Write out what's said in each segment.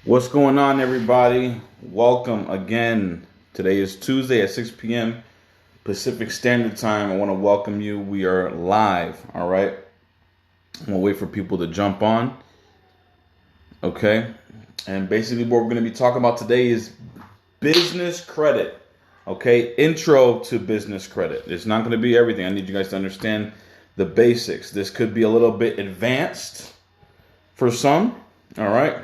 What's going on, everybody? Welcome again. Today is Tuesday at 6 p.m. Pacific Standard Time. I want to welcome you. We are live, all right? I'm going to wait for people to jump on, okay? And basically what we're going to be talking about today is business credit, okay? Intro to business credit. It's not going to be everything. I need you guys to understand the basics. This could be a little bit advanced for some, all right?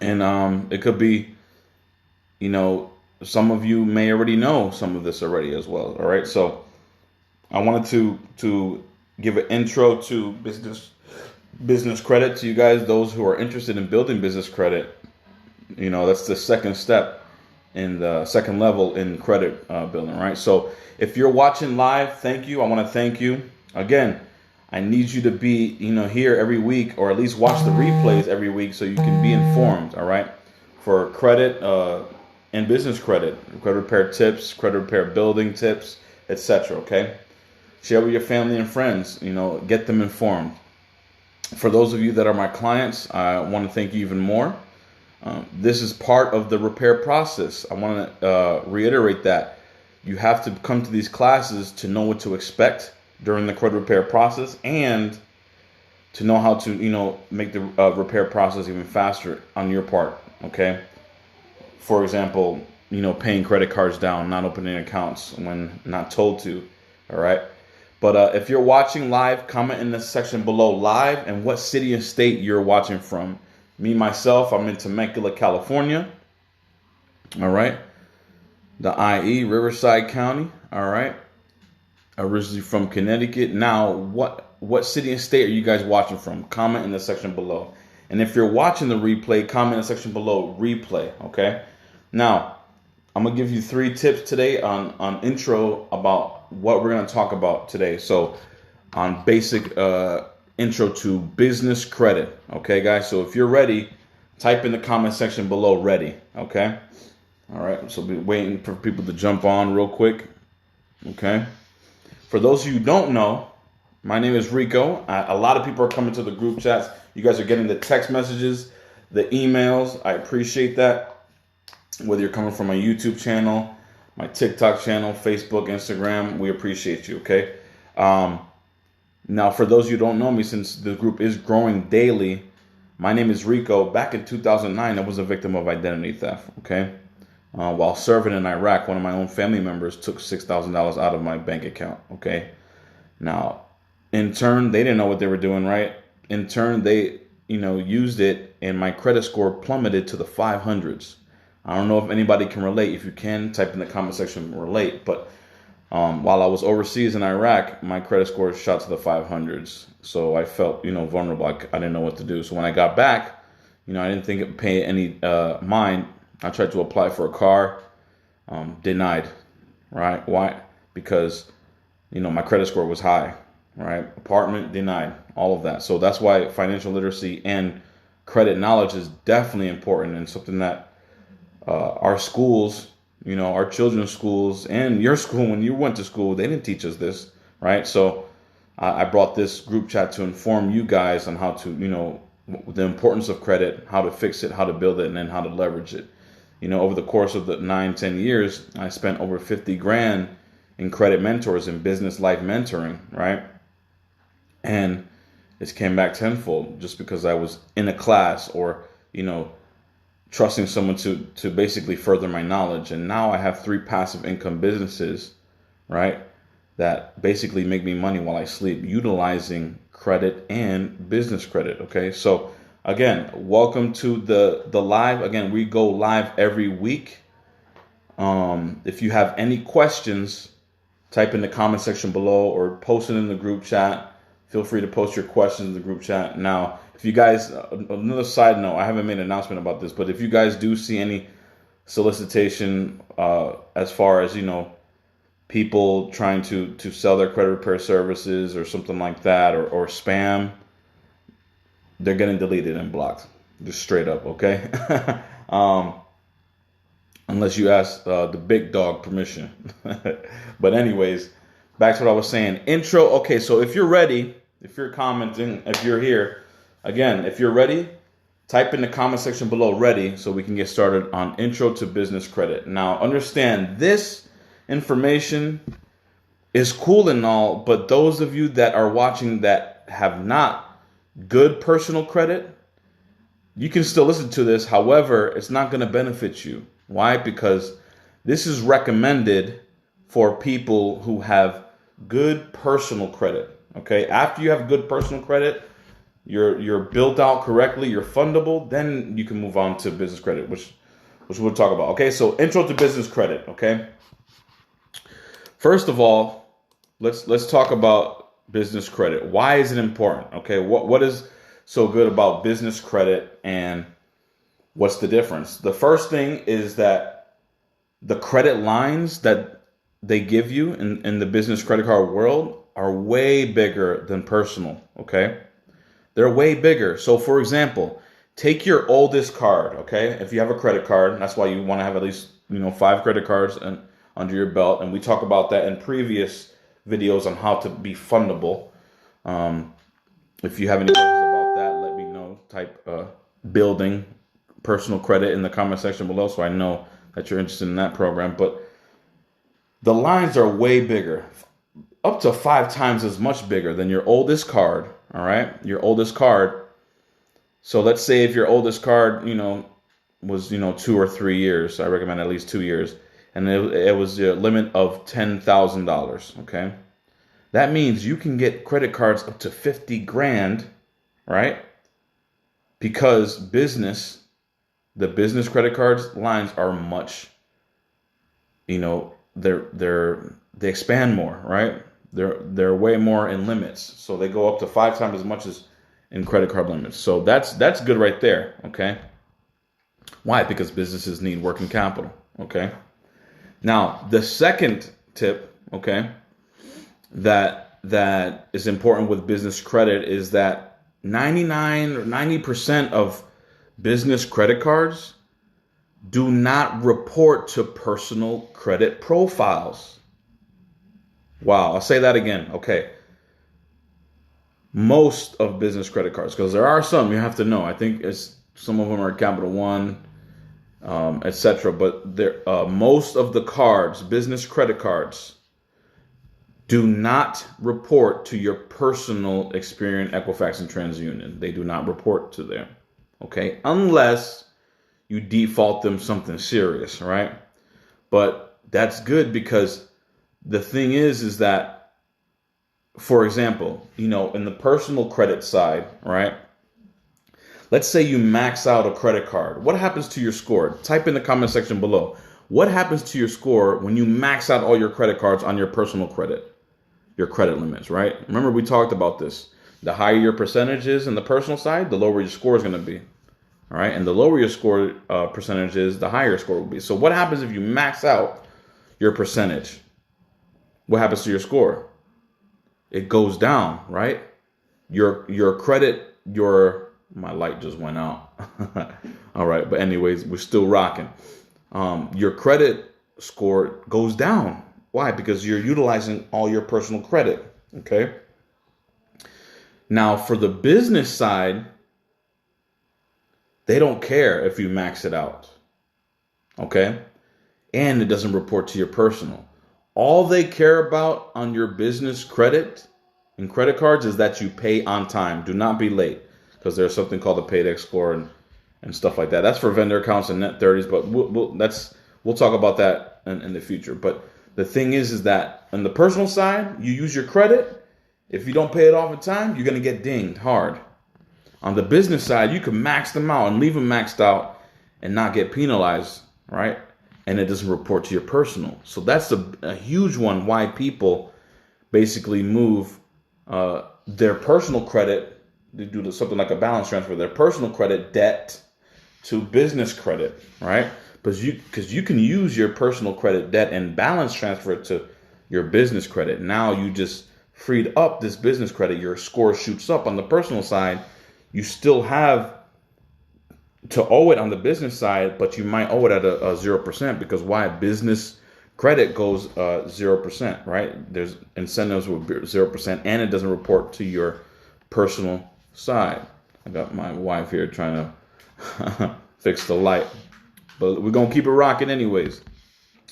And it could be, some of you may already know some of this already as well. All right. So I wanted to give an intro to business credit to you guys, those who are interested in building business credit. That's the second step in the second level in credit building. Right. So if you're watching live, thank you. I want to thank you again. I need you to be, here every week, or at least watch the replays every week so you can be informed, all right, for credit and business credit repair tips, credit repair building tips, etc., okay? Share with your family and friends, get them informed. For those of you that are my clients, I want to thank you even more. This is part of the repair process. I want to reiterate that. You have to come to these classes to know what to expect during the credit repair process, and to know how to, make the repair process even faster on your part, okay? For example, paying credit cards down, not opening accounts when not told to, all right? But if you're watching live, comment in the section below live and what city and state you're watching from. Me, myself, I'm in Temecula, California, all right? The IE, Riverside County, all right? Originally from Connecticut. Now, what city and state are you guys watching from? Comment in the section below. And if you're watching the replay, comment in the section below replay, okay? Now, I'm going to give you 3 tips today on intro about what we're going to talk about today. So, on basic intro to business credit, okay, guys? So, if you're ready, type in the comment section below ready, okay? All right, so be waiting for people to jump on real quick, okay? For those of you who don't know, my name is Rico. A lot of people are coming to the group chats. You guys are getting the text messages, the emails. I appreciate that. Whether you're coming from my YouTube channel, my TikTok channel, Facebook, Instagram, we appreciate you, okay? Now, for those of you who don't know me, since the group is growing daily, my name is Rico. Back in 2009, I was a victim of identity theft, okay? While serving in Iraq, one of my own family members took $6,000 out of my bank account, okay? Now, in turn, they didn't know what they were doing, right? In turn, they, used it, and my credit score plummeted to the 500s. I don't know if anybody can relate. If you can, type in the comment section, relate. But while I was overseas in Iraq, my credit score shot to the 500s. So I felt, vulnerable. I didn't know what to do. So when I got back, I didn't think it would pay any mind. I tried to apply for a car, denied, right? Why? Because, my credit score was high, right? Apartment, denied, all of that. So that's why financial literacy and credit knowledge is definitely important, and something that our schools, our children's schools and your school, when you went to school, they didn't teach us this, right? So I brought this group chat to inform you guys on how to, the importance of credit, how to fix it, how to build it, and then how to leverage it. Over the course of the 9-10 years, I spent over 50 grand in credit mentors and business life mentoring, right? And it came back tenfold just because I was in a class or, trusting someone to basically further my knowledge. And now I have 3 passive income businesses, right, that basically make me money while I sleep, utilizing credit and business credit, okay? So again, welcome to the live. Again, we go live every week. If you have any questions, type in the comment section below or post it in the group chat. Feel free to post your questions in the group chat. Now, if you guys, another side note, I haven't made an announcement about this, but if you guys do see any solicitation as far as, people trying to sell their credit repair services or something like that, or spam, they're getting deleted and blocked, just straight up, okay? Unless you ask the big dog permission. But anyways, back to what I was saying. Intro, okay, so if you're ready, if you're commenting, if you're here, again, if you're ready, type in the comment section below ready so we can get started on Intro to Business Credit. Now, understand this information is cool and all, but those of you that are watching that have not good personal credit, you can still listen to this. However, it's not going to benefit you. Why? Because this is recommended for people who have good personal credit. Okay, after you have good personal credit, you're built out correctly, you're fundable, then you can move on to business credit, which we'll talk about. Okay, so intro to business credit. Okay, first of all, let's talk about business credit. Why is it important? Okay, what is so good about business credit and what's the difference? The first thing is that the credit lines that they give you in the business credit card world are way bigger than personal, okay? They're way bigger. So for example, take your oldest card, okay? If you have a credit card, that's why you want to have at least, 5 credit cards under your belt. And we talk about that in previous videos on how to be fundable. If you have any questions about that, let me know. Type building personal credit in the comment section below so I know that you're interested in that program. But the lines are way bigger, up to 5 times as much bigger than your oldest card. All right, your oldest card. So let's say if your oldest card, was 2 or 3 years. I recommend at least 2 years, and it was a limit of $10,000. Okay, that means you can get credit cards up to 50 grand, right? Because the business credit cards lines are much, they expand more, right? They're way more in limits. So they go up to 5 times as much as in credit card limits. So that's good right there, okay? Why? Because businesses need working capital, okay? Now, the second tip, okay, that is important with business credit is that 99 or 90% of business credit cards do not report to personal credit profiles. Wow, I'll say that again. Okay. Most of business credit cards, because there are some you have to know. I think some of them are Capital One, etc. But most of the cards, business credit cards, do not report to your personal Experian, Equifax, and TransUnion. They do not report to them. Okay, unless you default them something serious, right? But that's good because the thing is that, for example, in the personal credit side, right? Let's say you max out a credit card. What happens to your score? Type in the comment section below. What happens to your score when you max out all your credit cards on your personal credit, your credit limits, right? Remember we talked about this. The higher your percentage is in the personal side, the lower your score is going to be. All right, and the lower your score percentage is, the higher your score will be. So what happens if you max out your percentage? What happens to your score? It goes down, right? Your credit, my light just went out. All right, but anyways, we're still rocking. Your credit score goes down. Why? Because you're utilizing all your personal credit, okay? Now, for the business side, they don't care if you max it out, okay? And it doesn't report to your personal. All they care about on your business credit and credit cards is that you pay on time. Do not be late, because there's something called a paydex score and stuff like that. That's for vendor accounts and net 30s, but we'll talk about that in the future. But the thing is that on the personal side, you use your credit. If you don't pay it off in time, you're going to get dinged hard. On the business side, you can max them out and leave them maxed out and not get penalized, right? And it doesn't report to your personal. So that's a huge one why people basically move their personal credit. They do something like a balance transfer, their personal credit debt to business credit, right? Because you can use your personal credit debt and balance transfer it to your business credit. Now you just freed up this business credit. Your score shoots up on the personal side. You still have to owe it on the business side, but you might owe it at a 0%, because why? Business credit goes 0%, right? There's incentives with 0%, and it doesn't report to your personal side. I got my wife here trying to fix the light. But we're going to keep it rocking anyways.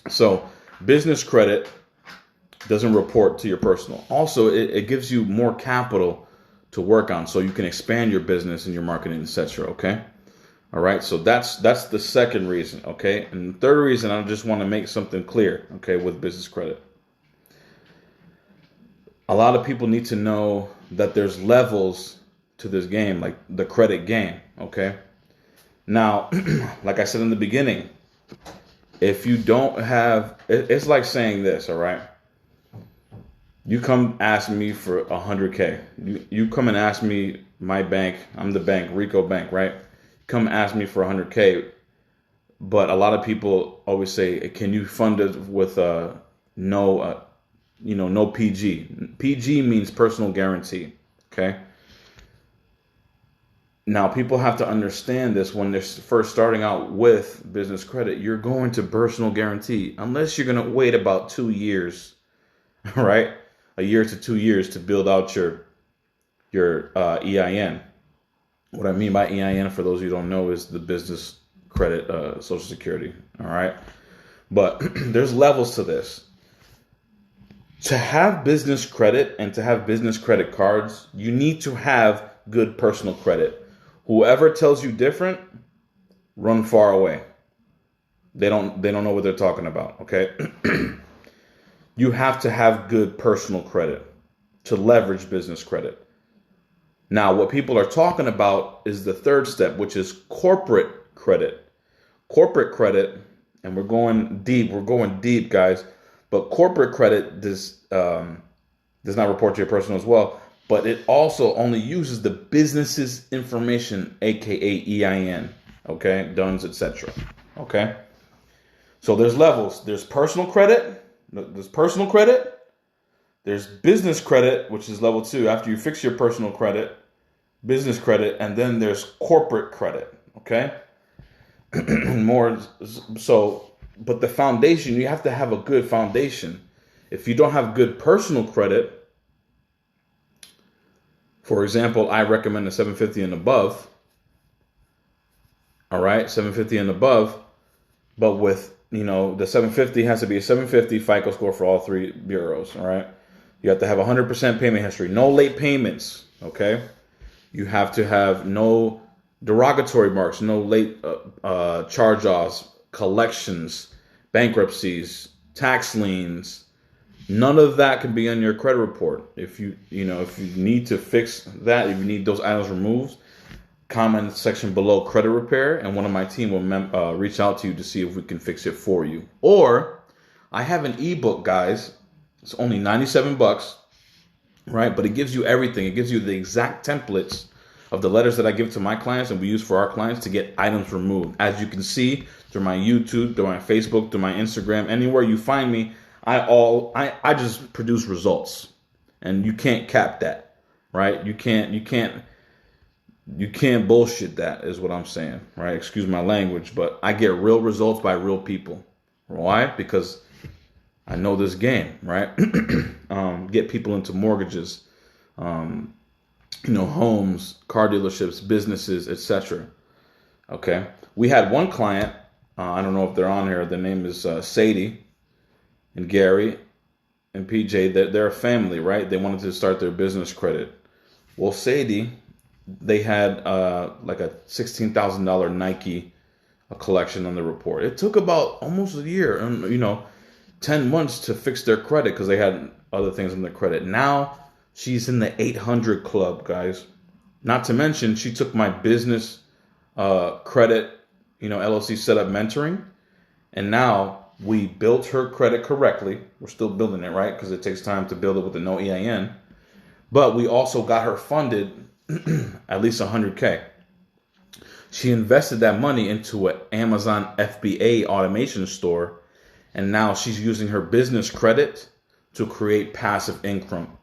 So business credit doesn't report to your personal. Also, it gives you more capital to work on so you can expand your business and your marketing, etc. Okay. All right. So that's the second reason. Okay. And the third reason, I just want to make something clear. Okay. With business credit, a lot of people need to know that there's levels to this game, like the credit game. Okay. Now, like I said in the beginning, if you don't have, it's like saying this. All right. You come ask me for 100K. You come and ask me, my bank, I'm the bank, Rico Bank, right? Come ask me for 100K. But a lot of people always say, can you fund it with no PG? PG means personal guarantee. Okay. Now, people have to understand this when they're first starting out with business credit. You're going to personal guarantee unless you're going to wait about 2 years, right? A year to 2 years to build out your EIN. What I mean by EIN, for those of you who don't know, is the business credit Social Security. All right, but there's levels to this. To have business credit and to have business credit cards, you need to have good personal credit. Whoever tells you different, run far away. They don't know what they're talking about. Okay. You have to have good personal credit to leverage business credit. Now, what people are talking about is the third step, which is corporate credit. Corporate credit, and we're going deep, guys. But corporate credit does not report to your personal as well, but it also only uses the business's information, aka EIN, okay, DUNS, etc. Okay. So there's levels. There's personal credit. There's personal credit. There's business credit, which is level 2. After you fix your personal credit, business credit, and then there's corporate credit. Okay. More so, but the foundation, you have to have a good foundation. If you don't have good personal credit, for example, I recommend a 750 and above. All right, 750 and above, but with the 750 has to be a 750 FICO score for all 3 bureaus. All right. You have to have 100% payment history, no late payments. Okay. You have to have no derogatory marks, no late charge-offs, collections, bankruptcies, tax liens. None of that can be on your credit report. If you need to fix that, if you need those items removed, comment section below credit repair, and one of my team will reach out to you to see if we can fix it for you. Or I have an ebook, guys. It's only $97, right? But it gives you everything. It gives you the exact templates of the letters that I give to my clients and we use for our clients to get items removed. As you can see through my YouTube, through my Facebook, through my Instagram, anywhere you find me, I just produce results, and you can't cap that, right? You can't bullshit that, is what I'm saying, right? Excuse my language, but I get real results by real people. Why? Because I know this game, right? Get people into mortgages, homes, car dealerships, businesses, etc. Okay. We had one client, I don't know if they're on here. Their name is Sadie and Gary and PJ. They're a family, right? They wanted to start their business credit. Well, Sadie, they had like a $16,000 Nike collection on the report. It took about almost a year, 10 months to fix their credit because they had other things on their credit. Now she's in the 800 club, guys. Not to mention, she took my business credit, LLC setup mentoring, and now we built her credit correctly. We're still building it, right? Because it takes time to build it with the no EIN. But we also got her funded at least 100K. She invested that money into an Amazon FBA automation store, and now she's using her business credit to create passive income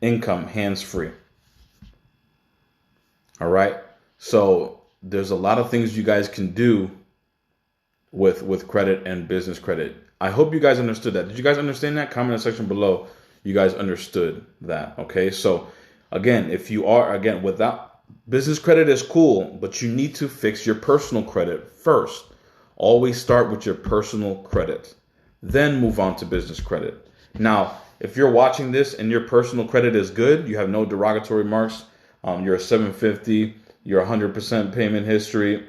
hands-free. All right. So there's a lot of things you guys can do with credit and business credit. I hope you guys understood that. Did you guys understand that? Comment in the section below. You guys understood that. Okay. So again, if you are, without Business credit is cool, but you need to fix your personal credit first. Always start with your personal credit, then move on to business credit. Now, if you're watching this and your personal credit is good, you have no derogatory marks, you're a 750, you're 100% payment history,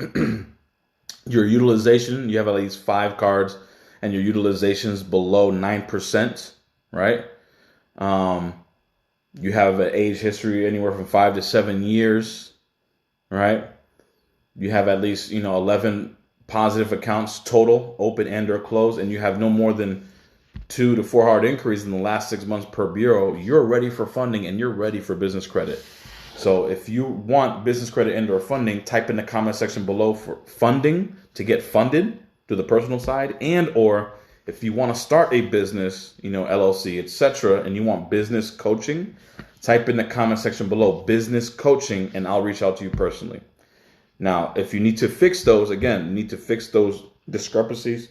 your utilization, you have at least 5 cards, and your utilization is below 9%, right? You have an age history anywhere from 5 to 7 years, right? You have at least 11 positive accounts total, open and or closed, and you have no more than 2 to 4 hard inquiries in the last 6 months per bureau. You're ready for funding and you're ready for business credit. So if you want business credit and or funding, type in the comment section below for funding to get funded to the personal side, and or if you want to start a business, LLC, etc., and you want business coaching, type in the comment section below business coaching and I'll reach out to you personally. Now, if you need to fix those, again, you need to fix those discrepancies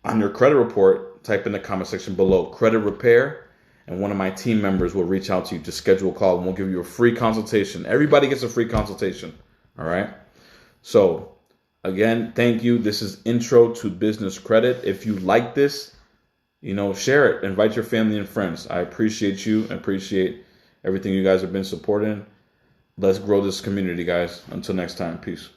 on your credit report, type in the comment section below credit repair, and one of my team members will reach out to you to schedule a call, and we'll give you a free consultation. Everybody gets a free consultation, all right? So, again, thank you. This is Intro to Business Credit. If you like this, share it. Invite your family and friends. I appreciate you. I appreciate everything you guys have been supporting. Let's grow this community, guys. Until next time, peace.